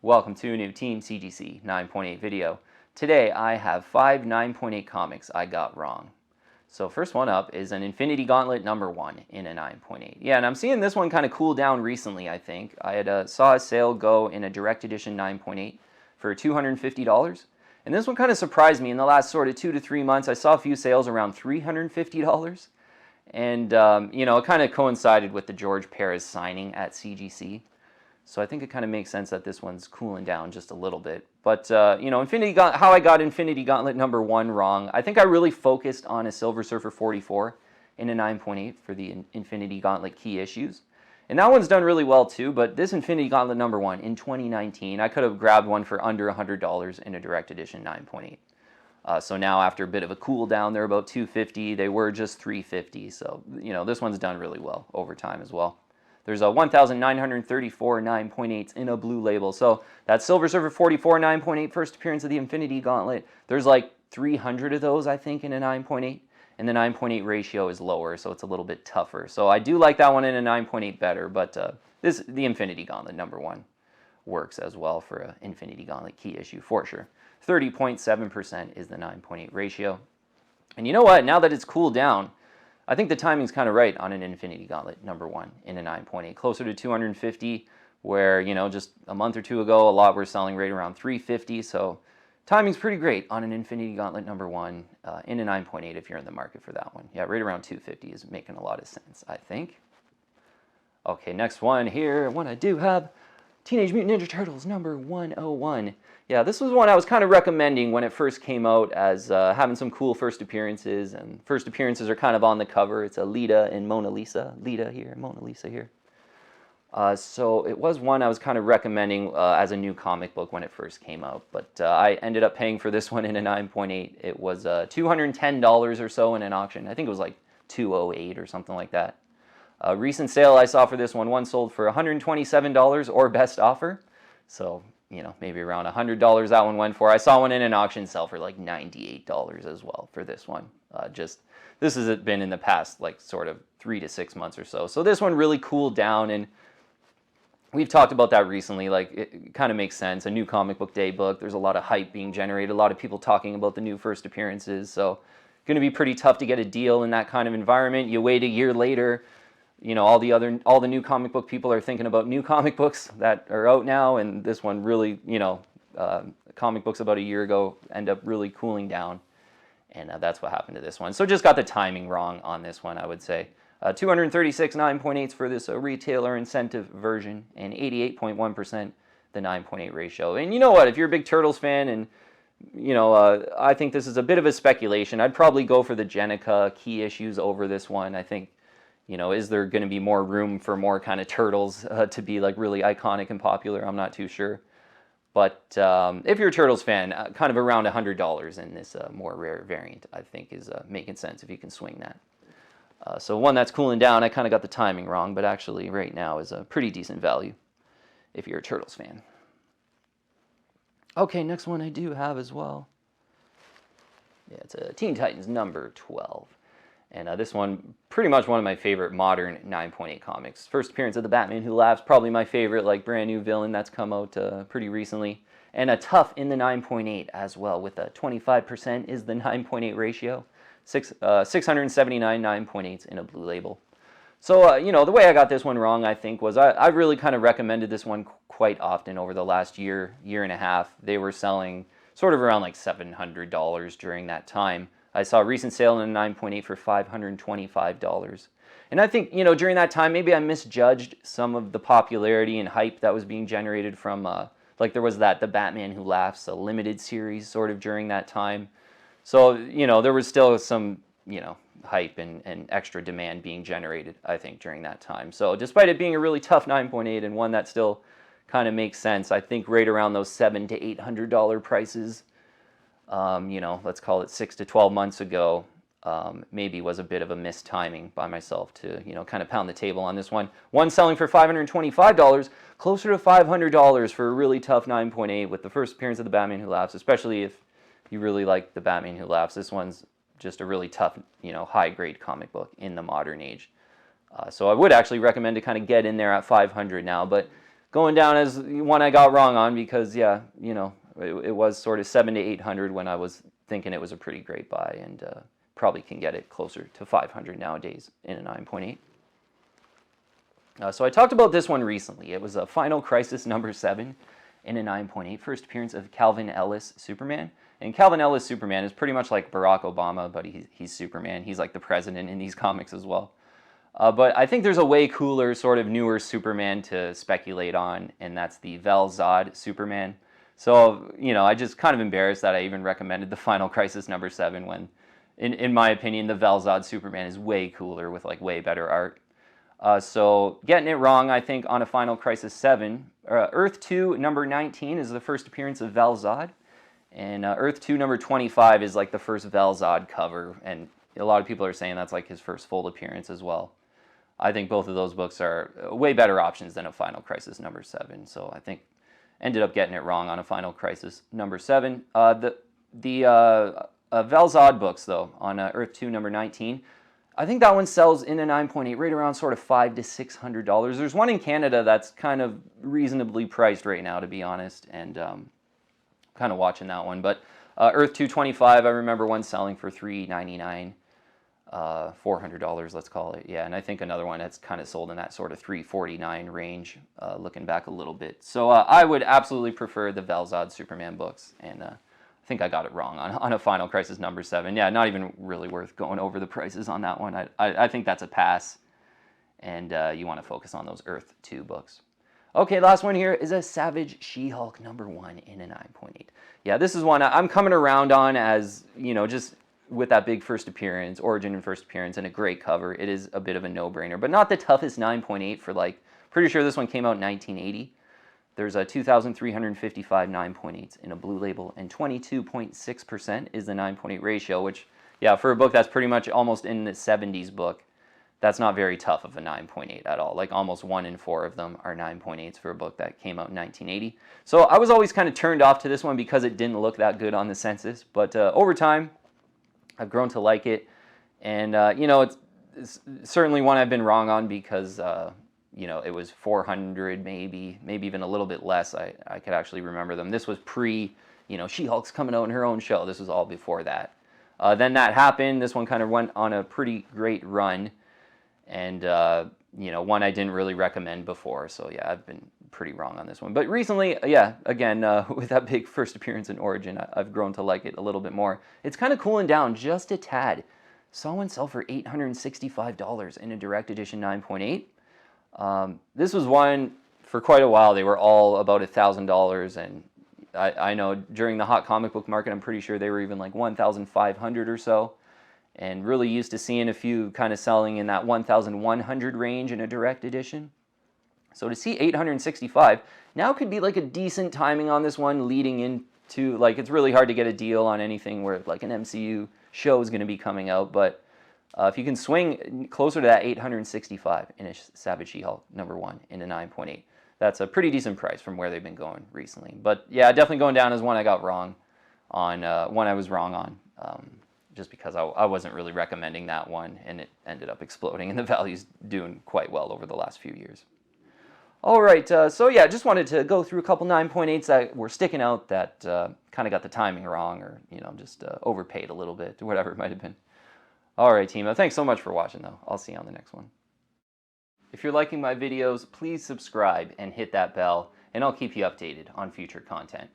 Welcome to a new Team CGC 9.8 video. Today I have 5 9.8 comics I got wrong. So first one up is an Infinity Gauntlet #1 in a 9.8. Yeah, and I'm seeing this one kind of cool down recently, I think. I had saw a sale go in a direct edition 9.8 for $250. And this one kind of surprised me. In the last sort of 2 to 3 months, I saw a few sales around $350. And, it kind of coincided with the George Perez signing at CGC. So I think it kind of makes sense that this one's cooling down just a little bit. But, how I got Infinity Gauntlet #1 wrong, I think I really focused on a Silver Surfer 44 in a 9.8 for the Infinity Gauntlet key issues. And that one's done really well too, but this Infinity Gauntlet #1 in 2019, I could have grabbed one for under $100 in a direct edition 9.8. So now after a bit of a cool down, they're about $250. They were just $350. So, this one's done really well over time as well. There's a 1,934 9.8s in a blue label. So that Silver Surfer 44 9.8 first appearance of the Infinity Gauntlet, there's like 300 of those, I think, in a 9.8. And the 9.8 ratio is lower, so it's a little bit tougher. So I do like that one in a 9.8 better, but the Infinity Gauntlet #1 works as well for an Infinity Gauntlet key issue for sure. 30.7% is the 9.8 ratio. And you know what? Now that it's cooled down, I think the timing's kind of right on an Infinity Gauntlet #1 in a 9.8, closer to 250, where, just a month or two ago, a lot were selling right around 350. So timing's pretty great on an Infinity Gauntlet #1 in a 9.8 if you're in the market for that one. Yeah, right around 250 is making a lot of sense, I think. Okay, next one here, one I do have, Teenage Mutant Ninja Turtles #101. Yeah, this was one I was kind of recommending when it first came out as having some cool first appearances, and first appearances are kind of on the cover. It's a Lita and Mona Lisa. Lita here, Mona Lisa here. So it was one I was kind of recommending as a new comic book when it first came out, but I ended up paying for this one in a 9.8. It was $210 or so in an auction. I think it was like $208 or something like that. A recent sale I saw for this one sold for $127 or best offer. So, maybe around $100 that one went for. I saw one in an auction sell for like $98 as well for this one. This has been in the past like sort of 3 to 6 months or so. So this one really cooled down, and we've talked about that recently. Like, it kind of makes sense. A new comic book day book. There's a lot of hype being generated. A lot of people talking about the new first appearances. So going to be pretty tough to get a deal in that kind of environment. You wait a year later, all the new comic book people are thinking about new comic books that are out now, and this one really, comic books about a year ago end up really cooling down, and that's what happened to this one. So just got the timing wrong on this one, I would say. 236 9.8s for this retailer incentive version, and 88.1% the 9.8 ratio. And you know what? If you're a big Turtles fan, and I think this is a bit of a speculation, I'd probably go for the Jennika key issues over this one. I think, is there going to be more room for more kind of Turtles to be like really iconic and popular? I'm not too sure. But if you're a Turtles fan, kind of around $100 in this more rare variant, I think is making sense if you can swing that. So one that's cooling down, I kind of got the timing wrong, but actually right now is a pretty decent value if you're a Turtles fan. Okay, next one I do have as well. Yeah, it's a Teen Titans #12. And this one, pretty much one of my favorite modern 9.8 comics. First appearance of the Batman Who Laughs, probably my favorite, like, brand new villain that's come out pretty recently. And a tough in the 9.8 as well, with a 25% is the 9.8 ratio. 679 9.8s in a blue label. So, the way I got this one wrong, I think, was I really kind of recommended this one quite often over the last year and a half. They were selling sort of around like $700 during that time. I saw a recent sale in a 9.8 for $525. And I think, during that time, maybe I misjudged some of the popularity and hype that was being generated from, like there was The Batman Who Laughs, a limited series sort of during that time. So, there was still some, hype and extra demand being generated, I think, during that time. So despite it being a really tough 9.8 and one that still kind of makes sense, I think right around those $700 to $800 prices, let's call it 6 to 12 months ago, maybe was a bit of a missed timing by myself to, kind of pound the table on this one. One selling for $525, closer to $500 for a really tough 9.8 with the first appearance of the Batman Who Laughs, especially if you really like the Batman Who Laughs. This one's just a really tough, high-grade comic book in the modern age. So I would actually recommend to kind of get in there at $500 now, but going down as one I got wrong on because, yeah, you know, it was sort of 700 to 800 when I was thinking it was a pretty great buy, and probably can get it closer to 500 nowadays in a 9.8. So I talked about this one recently. It was a Final Crisis number 7 in a 9.8, first appearance of Calvin Ellis Superman. And Calvin Ellis Superman is pretty much like Barack Obama, but he's Superman. He's like the president in these comics as well. But I think there's a way cooler, sort of newer Superman to speculate on, and that's the Vel-Zod Superman. So, you know, I just kind of embarrassed that I even recommended the Final Crisis number 7 when, in my opinion, the Vel-Zod Superman is way cooler with like way better art. So getting it wrong, I think, on a Final Crisis 7. Earth 2 number 19 is the first appearance of Vel-Zod. And Earth 2 number 25 is like the first Vel-Zod cover. And a lot of people are saying that's like his first full appearance as well. I think both of those books are way better options than a Final Crisis number 7. So I think ended up getting it wrong on a Final Crisis number 7. The Vel-Zod books, though, on Earth 2 number 19, I think that one sells in a 9.8 right around sort of $500 to $600. There's one in Canada that's kind of reasonably priced right now, to be honest, and kind of watching that one. But Earth 225, I remember one selling for $399, $400, let's call it. Yeah, and I think another one that's kind of sold in that sort of $349 range, looking back a little bit. So I would absolutely prefer the Vel-Zod Superman books, and I think I got it wrong on a Final Crisis number 7. Yeah, not even really worth going over the prices on that one. I think that's a pass, and you want to focus on those Earth 2 books. Okay, last one here is a Savage She-Hulk number 1 in a 9.8. Yeah, this is one I'm coming around on as, you know, just with that big first appearance, origin and first appearance, and a great cover. It is a bit of a no-brainer, but not the toughest 9.8 for, like, pretty sure this one came out in 1980. There's a 2,355 9.8s in a blue label, and 22.6% is the 9.8 ratio, which, yeah, for a book that's pretty much almost in the 70s book, that's not very tough of a 9.8 at all. Like almost 1 in 4 of them are 9.8s for a book that came out in 1980. So I was always kind of turned off to this one because it didn't look that good on the census, but over time, I've grown to like it, and you know, it's certainly one I've been wrong on because you know, it was 400, maybe even a little bit less. I could actually remember them. This was pre, you know, She-Hulk's coming out in her own show. This was all before that. Then that happened. This one kind of went on a pretty great run, and you know, one I didn't really recommend before. So yeah, I've been pretty wrong on this one. But recently, yeah, again, with that big first appearance in Origin, I've grown to like it a little bit more. It's kind of cooling down just a tad. Saw one sell for $865 in a direct edition 9.8. This was one for quite a while. They were all about $1,000, and I know during the hot comic book market, I'm pretty sure they were even like 1,500 or so, and really used to seeing a few kind of selling in that 1,100 range in a direct edition. So to see 865 now could be like a decent timing on this one, leading into, like, it's really hard to get a deal on anything where like an MCU show is going to be coming out, but if you can swing closer to that 865 in a Savage She-Hulk number 1 in a 9.8, that's a pretty decent price from where they've been going recently. But yeah, definitely going down as one I got wrong on, one I was wrong on, just because I wasn't really recommending that one, and it ended up exploding, and the value's doing quite well over the last few years. All right, so yeah, just wanted to go through a couple 9.8s that were sticking out that kind of got the timing wrong, or, you know, just overpaid a little bit, or whatever it might have been. All right, team. Thanks so much for watching, though. I'll see you on the next one. If you're liking my videos, please subscribe and hit that bell, and I'll keep you updated on future content.